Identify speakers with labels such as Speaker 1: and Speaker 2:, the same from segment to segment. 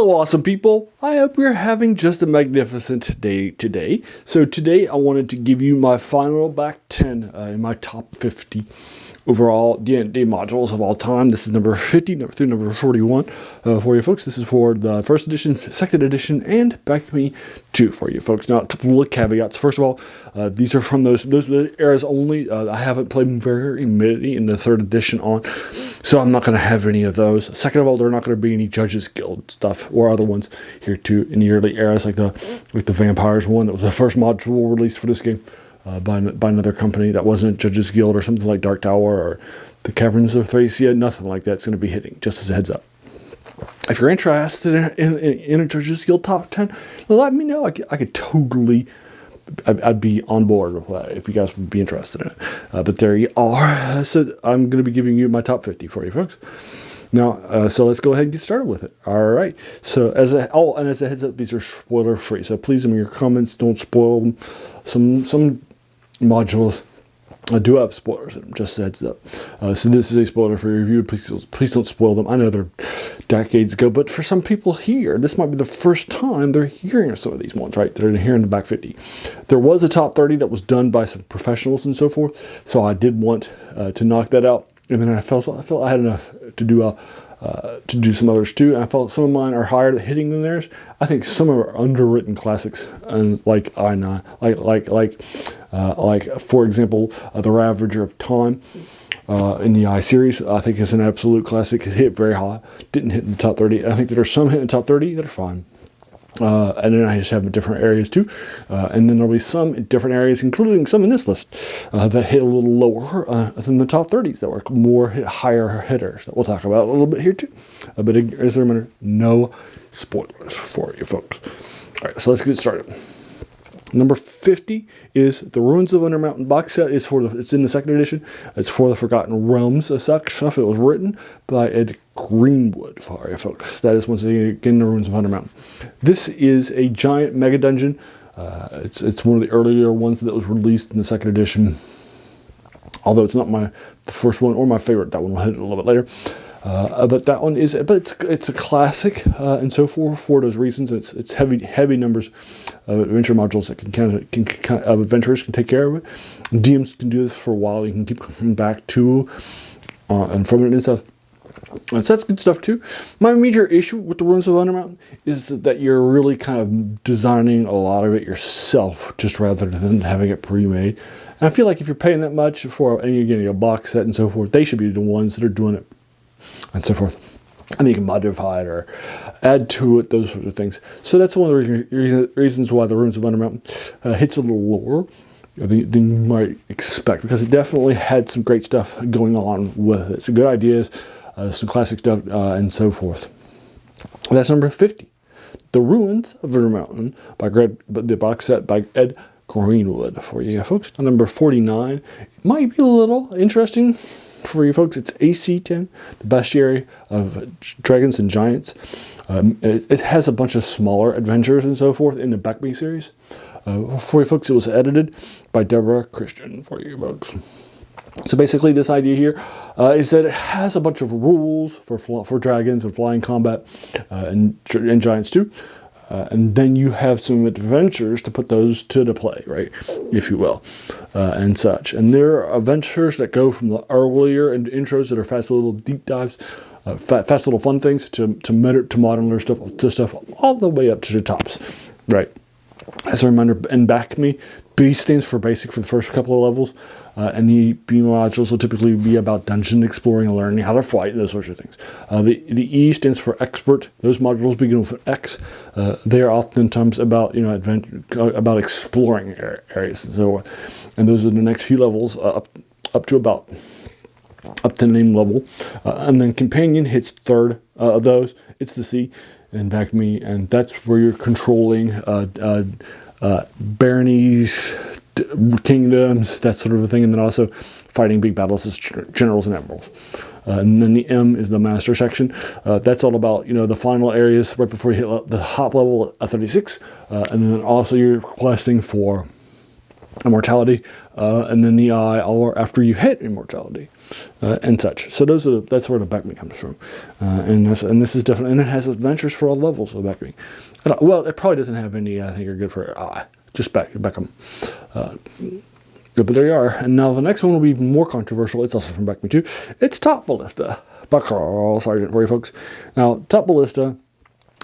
Speaker 1: Hello, awesome people. I hope you're having just a magnificent day today. So today I wanted to give you my final back 10 in my top 50 overall D&D modules of all time. This is number 50 through number 41 for you folks. This is for the first edition, second edition, and BECMI 2 for you folks. Now, a couple of caveats. First of all, these are from those eras only. I haven't played very many in the third edition on, so I'm not going to have any of those. Second of all, there are not going to be any Judges Guild stuff or other ones here too in the early eras, like the Vampires one. That was the first module released for this game. By another company that wasn't Judges Guild or something like Dark Tower or the Caverns of Thracia. Nothing like that's going to be hitting, just as a heads up. If you're interested in a Judges Guild top 10, let me know. I could totally, I'd be on board with that if you guys would be interested in it. But there you are. So I'm going to be giving you my top 50 for you folks. Now, so let's go ahead and get started with it. All right. So as a heads up, these are spoiler free. So please, in your comments, don't spoil them. Some modules do have spoilers in them, just a heads up. So this is a spoiler-free review. Please don't spoil them. I know they're decades ago, but for some people here, this might be the first time they're hearing some of these ones, right? They're hearing the back 50. There was a top 30 that was done by some professionals and so forth, so I did want to knock that out. And then I felt I had enough to do some others too. And I felt some of mine are higher hitting than theirs. I think some are underwritten classics, and like I9, like for example, the Ravager of Time in the I series. I think is an absolute classic. It hit very high, didn't hit in the top 30. I think there are some hit in the top 30 that are fine. And then I just have different areas too. And then there'll be some in different areas, including some in this list, that hit a little lower than the top 30s, that were more higher hitters that we'll talk about a little bit here too. But as a reminder, no spoilers for you folks. All right, so let's get started. Number 50 is the Ruins of Undermountain box set. It's in the second edition. It's for the Forgotten Realms stuff. It was written by Ed Greenwood for you folks. That is once again the Ruins of Undermountain. This is a giant mega dungeon. It's one of the earlier ones that was released in the second edition. Although it's not the first one or my favorite. That one will hit it a little bit later. But that one is, it's a classic, and so for those reasons, it's heavy numbers of adventure modules that adventurers can take care of it. DMs can do this for a while. You can keep coming back to and from it and stuff. So that's good stuff too. My major issue with the Ruins of Undermountain is that you're really kind of designing a lot of it yourself, just rather than having it pre-made. And I feel like if you're paying that much for, and you're getting a box set and so forth, they should be the ones that are doing it. And so forth. And you can modify it or add to it, those sorts of things. So that's one of the reasons why the Ruins of Undermountain hits a little lower than you might expect, because it definitely had some great stuff going on with it. Some good ideas, some classic stuff, and so forth. That's number 50. The Ruins of Undermountain the box set by Ed Greenwood for you folks. Number 49 might be a little interesting for you folks. It's AC-10, the Bestiary of Dragons and Giants. It has a bunch of smaller adventures and so forth in the BECMI series. For you folks, it was edited by Deborah Christian for you folks. So basically, this idea here is that it has a bunch of rules for dragons and flying combat and giants too. And then you have some adventures to put those to the play, right, if you will, and such. And there are adventures that go from the earlier intros that are fast little deep dives, fast little fun things to modern stuff all the way up to the tops, right? As a reminder, in BECMI, B stands for basic for the first couple of levels, and the B modules will typically be about dungeon exploring and learning how to fight, those sorts of things. The E stands for expert. Those modules begin with an X. They are oftentimes about about exploring areas and so on. And those are the next few levels up to name level, and then companion hits third of those. It's the C in BECMI, and that's where you're controlling baronies, kingdoms, that sort of a thing, and then also fighting big battles as generals and admirals. And then the M is the master section. That's all about the final areas right before you hit the hop level at 36, and then also you're questing for immortality, and then the I or after you hit immortality, and such. So that's where the BECMI comes from, and this is different, and it has adventures for all levels of BECMI. Well, it probably doesn't have any I think are good for I, just BECM. But there you are. And now the next one will be even more controversial. It's also from BECMI too. It's Top Ballista by Carl Sargent for you folks. Now, Top Ballista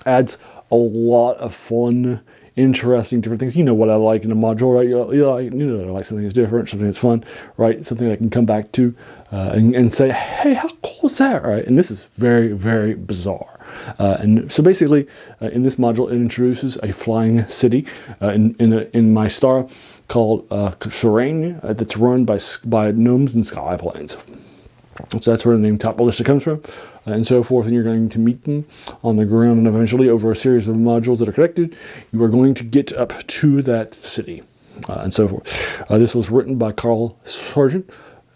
Speaker 1: adds a lot of fun, interesting, different things. You know what I like in a module, right? You know I like something that's different, something that's fun, right? Something I can come back to and say, hey, how cool is that, right? And this is very, very bizarre. And so basically, in this module, it introduces a flying city in my star called Serene that's run by gnomes and sky planes. So that's where the name Top Ballista comes from, and so forth. And you're going to meet them on the ground, and eventually, over a series of modules that are connected, you are going to get up to that city, and so forth. This was written by Carl Sargent.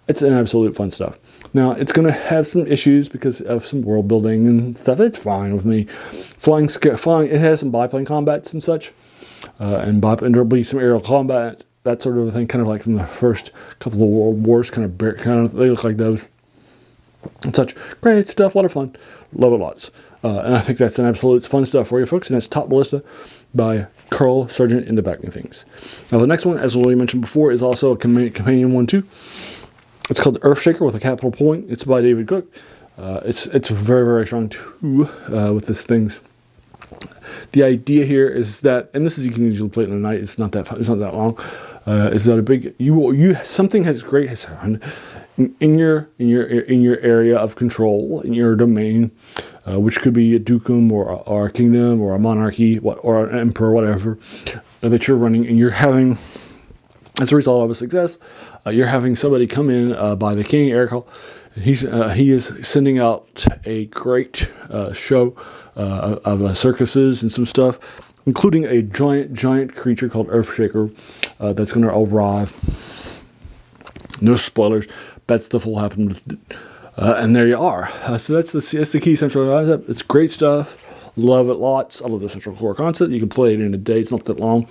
Speaker 1: It's an absolute fun stuff. Now, it's going to have some issues because of some world building and stuff. It's fine with me. Flying. It has some biplane combats and such, and there'll be some aerial combat, that sort of a thing, kind of like from the first couple of world wars. Kind of they look like those. And such. Great stuff, a lot of fun. Love it lots. And I think that's an absolute fun stuff for you folks. And that's Top Ballista by Carl Sargent in the BECMI things. Now the next one, as we mentioned before, is also a companion one too. It's called Earthshaker with a capital point. It's by David Cook. It's very, very strong too with these things. The idea here is that, and this is, you can usually play it in a night. It's not that long. Is that a big something has happened in your area of control, in your domain, which could be a dukedom or a kingdom or a monarchy, or an emperor, whatever, that you're running, and you're having, as a result of a success, you're having somebody come in by the king, Eric. He is sending out a great show of circuses and some stuff, including a giant creature called Earthshaker that's going to arrive. No spoilers. Bad stuff will happen. And there you are. So that's the key central concept. It's great stuff. Love it lots. I love the central core concept. You can play it in a day. It's not that long.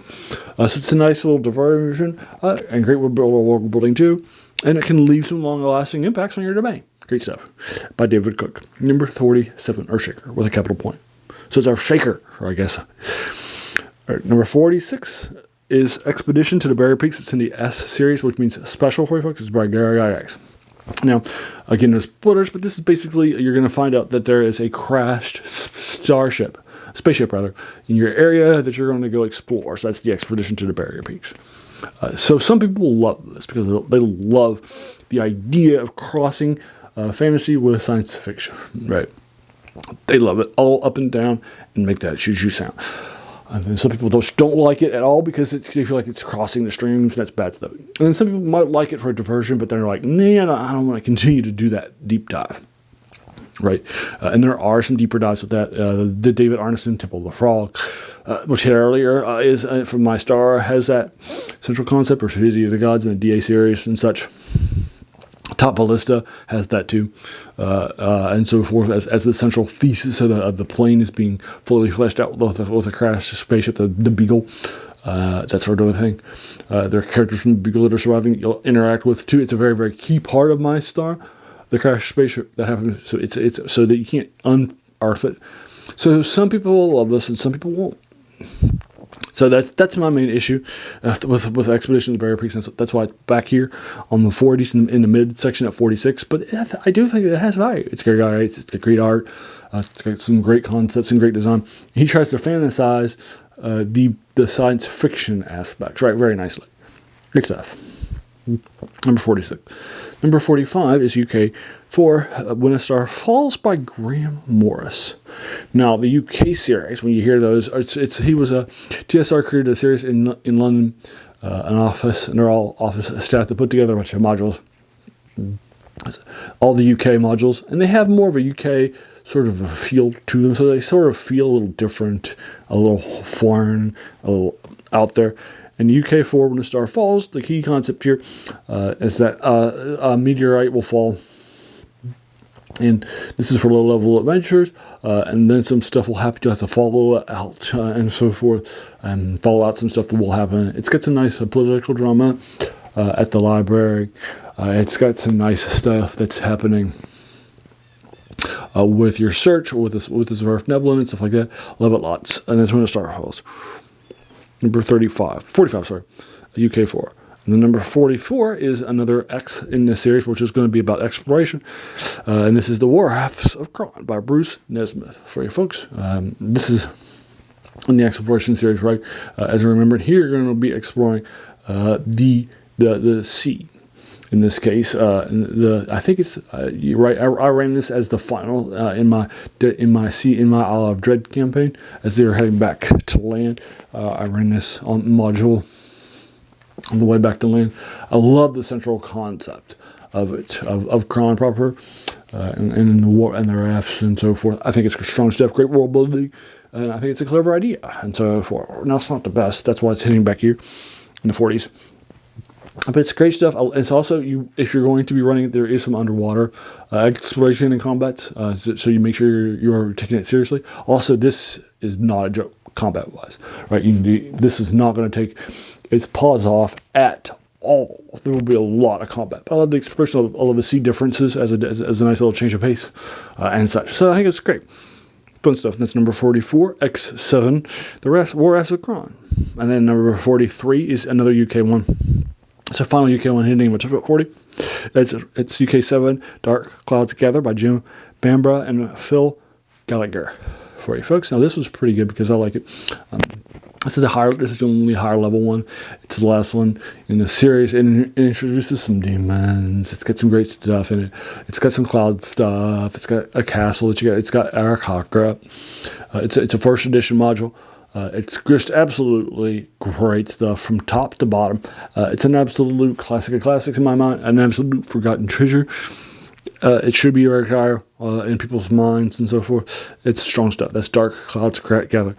Speaker 1: So it's a nice little diversion and great world building too. And it can leave some long-lasting impacts on your domain. Great stuff. By David Cook. Number 47, Earthshaker, with a capital point. So it's Earthshaker, I guess. All right, number 46 is Expedition to the Barrier Peaks. It's in the S series, which means special for you folks. It's by Gary IX. Now, again, there's spoilers, but this is basically, you're going to find out that there is a crashed spaceship, in your area that you're going to go explore. So that's the Expedition to the Barrier Peaks. So some people love this because they love the idea of crossing fantasy with science fiction, right? They love it all up and down and make that choo-choo sound. And then some people don't like it at all because they feel like it's crossing the streams, and that's bad stuff. And then some people might like it for a diversion, but they're like, nah, I don't want to continue to do that deep dive. Right? And there are some deeper dives with that. The David Arneson Temple of the Frog, which hit earlier, is from My Star, has that central concept, or City of the Gods in the DA series and such. Top Ballista has that too, and so forth, as the central thesis of the plane is being fully fleshed out with a crashed spaceship, the Beagle, that sort of a thing. There are characters from the Beagle that are surviving you'll interact with too. It's a very, very key part of My Star, the crashed spaceship that happened. So it's so that you can't unearth it. So some people will love this and some people won't. So that's my main issue with Expedition to the Barrier Peaks. That's why it's back here on the 40s in the mid section at 46. But I do think it has value. It's great guys. It's got great art. It's got some great concepts and great design. He tries to fantasize the science fiction aspects, right? Very nicely. Great stuff. Number 46. Number 45 is UK for When a Star Falls by Graham Morris. Now, the UK series, when you hear those, he was a TSR created a series in London, an office, and they're all office staff that put together a bunch of modules, all the UK modules, and they have more of a UK sort of a feel to them, so they sort of feel a little different, a little foreign, a little out there. And UK 4, When a Star Falls, the key concept here is that a meteorite will fall And this is for low-level adventures, and then some stuff will happen. You have to follow it out and so forth, and follow out some stuff that will happen. It's got some nice political drama at the library. It's got some nice stuff that's happening with your search, with this Zwerf Nebula and stuff like that. Love it lots. And that's one of the Star Falls. Number 45, sorry, UK4. And the number 44 is another X in this series, which is going to be about exploration. And this is The War Rafts of Kron by Bruce Nesmith for you folks. This is in the exploration series, right? As I remember, here you're going to be exploring the sea. In this case, I think it's you're right. I ran this as the final in my Isle of Dread campaign as they were heading back to land. I ran this on module on the way back to land. I love the central concept of it, of Kron proper, and the war and the rafts and so forth. I think it's strong stuff, great world building, and I think it's a clever idea and so forth. Now it's not the best. That's why it's hitting back here in the 40s. But it's great stuff. It's also, if you're going to be running it, there is some underwater exploration and combat, so you make sure you are taking it seriously. Also, this is not a joke combat-wise, right? This is not going to take its paws off at all. There will be a lot of combat. But I love the expression of all of the sea differences as a nice little change of pace and such. So I think it's great. Fun stuff. And that's number 44, X7, the War Rafts of Kron. And then number 43 is another UK one. It's a final UK one hitting my top 40. It's UK7, Dark Clouds Gather by Jim Bambra and Phil Gallagher for you folks. Now this was pretty good because I like it. This is the only higher level one. It's the last one in the series, and it introduces some demons. It's got some great stuff in it. It's got some cloud stuff. It's got a castle that you got. It's got Arakakra. It's a first edition module. It's just absolutely great stuff from top to bottom. It's an absolute classic of classics in my mind, an absolute forgotten treasure. It should be ranked higher in people's minds and so forth. It's strong stuff. That's Dark Clouds Gather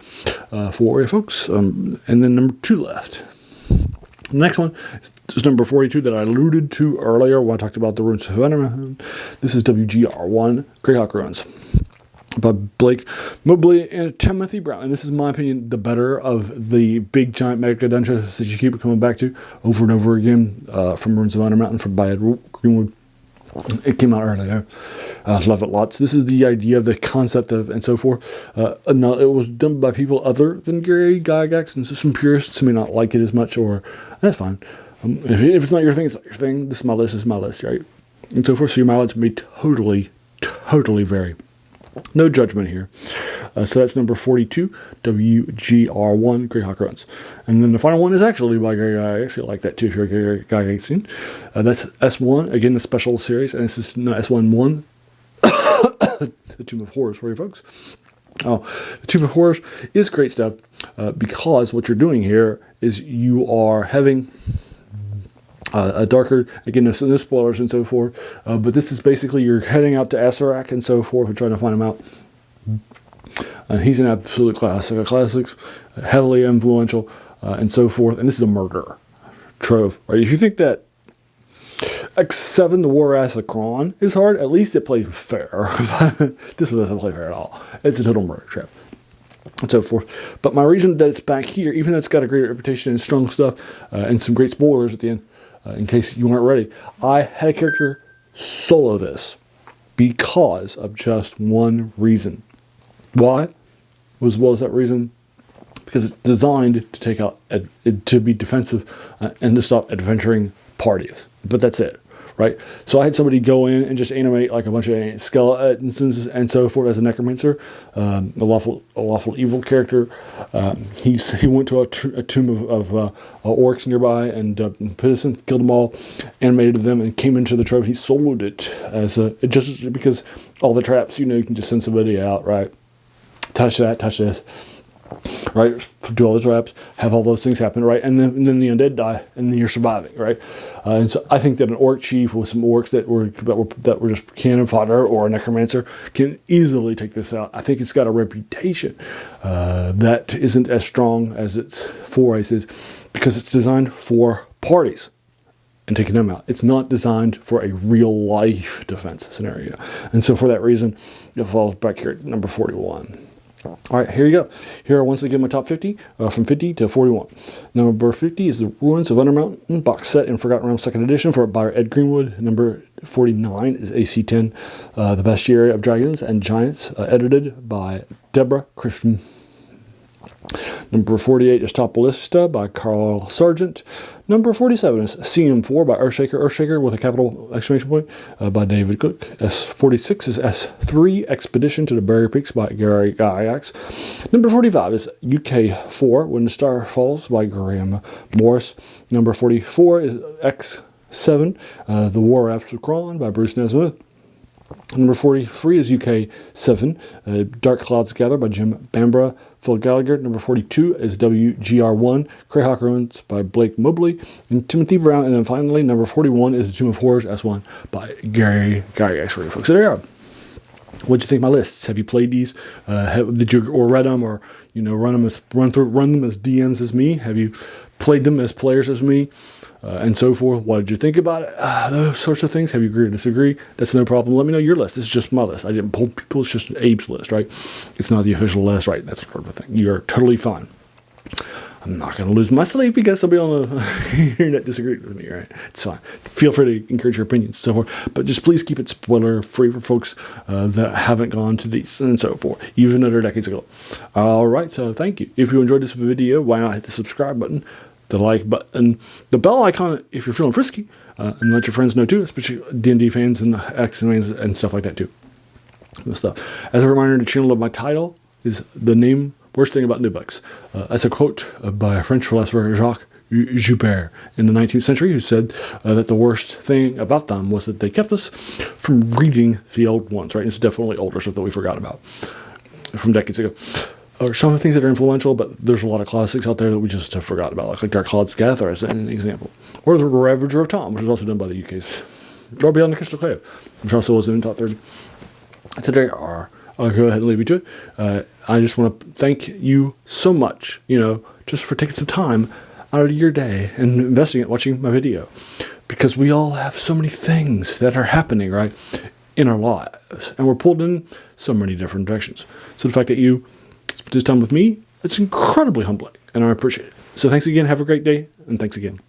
Speaker 1: for you folks. And then number 2 left. The next one is number 42 that I alluded to earlier when I talked about the Runes of Venom. This is WGR1, Greyhawk Ruins by Blake Mobley and Timothy Brown. And this is, in my opinion, the better of the big giant mega dungeons that you keep coming back to over and over again from Runes of Honor Mountain from by Greenwood. It came out earlier. I love it lots. This is the idea, the concept of, and so forth. No, it was done by people other than Gary Gygax, and so some purists may not like it as much, or that's fine. If it's not your thing, it's not your thing. This is my list, right? And so forth. So your mileage may totally vary. No judgment here. So that's number 42, WGR1, Greyhawk Runs. And then the final one is actually by Gary Gygax. I like that too if you're a Gary Gygaxian. That's S1, again, the special series. And this is S1-1, the Tomb of Horrors for you folks. Oh, the Tomb of Horrors is great stuff because what you're doing here is you are having a darker, again, no spoilers and so forth, but this is basically you're heading out to Asarak and so forth and trying to find him out. And he's an absolute classic of classics, heavily influential, and so forth. And this is a murder trove, right? If you think that X7, the War Rafts of Kron, is hard, at least it plays fair. This one doesn't play fair at all. It's a total murder trap. And so forth. But my reason that it's back here, even though it's got a great reputation and strong stuff, and some great spoilers at the end, in case you weren't ready, I had a character solo this because of just one reason. Why? As well as that reason, because it's designed to take out, to be defensive and to stop adventuring parties. But that's it, right? So I had somebody go in and just animate like a bunch of skeletons and so forth as a necromancer, a lawful evil character. He went to a tomb of orcs nearby and put us in, killed them all, animated them, and came into the trove. He soloed it as just because all the traps, you can just send somebody out, right? Touch that, touch this, right? Do all the traps, have all those things happen, right? And then the undead die, and then you're surviving, right? And so I think that an orc chief with some orcs that were just cannon fodder, or a necromancer can easily take this out. I think it's got a reputation that isn't as strong as its 4 is because it's designed for parties. and taking them out. It's not designed for a real life defense scenario. And so for that reason, it falls back here at number 41. All right, here you go. Here are once again my top 50, from 50 to 41. Number 50 is The Ruins of Undermountain box set in Forgotten Realms 2nd edition by Ed Greenwood. Number 49 is AC-10, The Bestiary of Dragons and Giants, edited by Deborah Christian. Number 48 is Topalista by Carl Sargent. Number 47 is CM4 by Earthshaker with a capital exclamation point, by David Cook. S46 is S3 Expedition to the Barrier Peaks by Gary Gygax. Number 45 is UK4 When the Star Falls by Graham Morris. Number 44 is X7 The War of Absalom by Bruce Nesmith. Number 43 is UK7, Dark Clouds Gather by Jim Bambra, Phil Gallagher. Number 42 is WGR1, Greyhawk Ruins by Blake Mobley and Timothy Brown. And then finally, number 41 is The Tomb of Horrors S1 by Gary Gygax. Folks, so there you are. What'd you think of my lists? Have you played these? Did you or read them, or run them as DMs as me? Have you played them as players as me? And so forth. What did you think about it? Those sorts of things. Have you agreed or disagree? That's no problem. Let me know your list. This is just my list. I didn't pull people. It's just Abe's list, right? It's not the official list, right? That's sort of a thing. You're totally fine. I'm not going to lose my sleep because somebody on the internet disagreed with me, right? It's fine. Feel free to encourage your opinions and so forth. But just please keep it spoiler-free for folks that haven't gone to these and so forth, even though they're decades ago. All right, so thank you. If you enjoyed this video, why not hit the subscribe button, the like button, the bell icon if you're feeling frisky, and let your friends know too, especially D&D fans and X fans and stuff like that too. Stuff. As a reminder, the channel of my title is the name Worst Thing About Nibux. That's a quote by a French philosopher, Jacques Joubert, in the 19th century, who said that the worst thing about them was that they kept us from reading the old ones, right? It's definitely older stuff that we forgot about from decades ago. Or some things that are influential, but there's a lot of classics out there that we just have forgot about, like Dark Clouds Gather as an example. Or The Ravager of Tom, which was also done by the UK's. Or Beyond the Crystal Cave, which also was in top 30. Today, I'll go ahead and leave you to it. I just want to thank you so much, just for taking some time out of your day and investing in watching my video. Because we all have so many things that are happening, right, in our lives. And we're pulled in so many different directions. So the fact that you spent this time with me, it's incredibly humbling, and I appreciate it. So thanks again. Have a great day, and thanks again.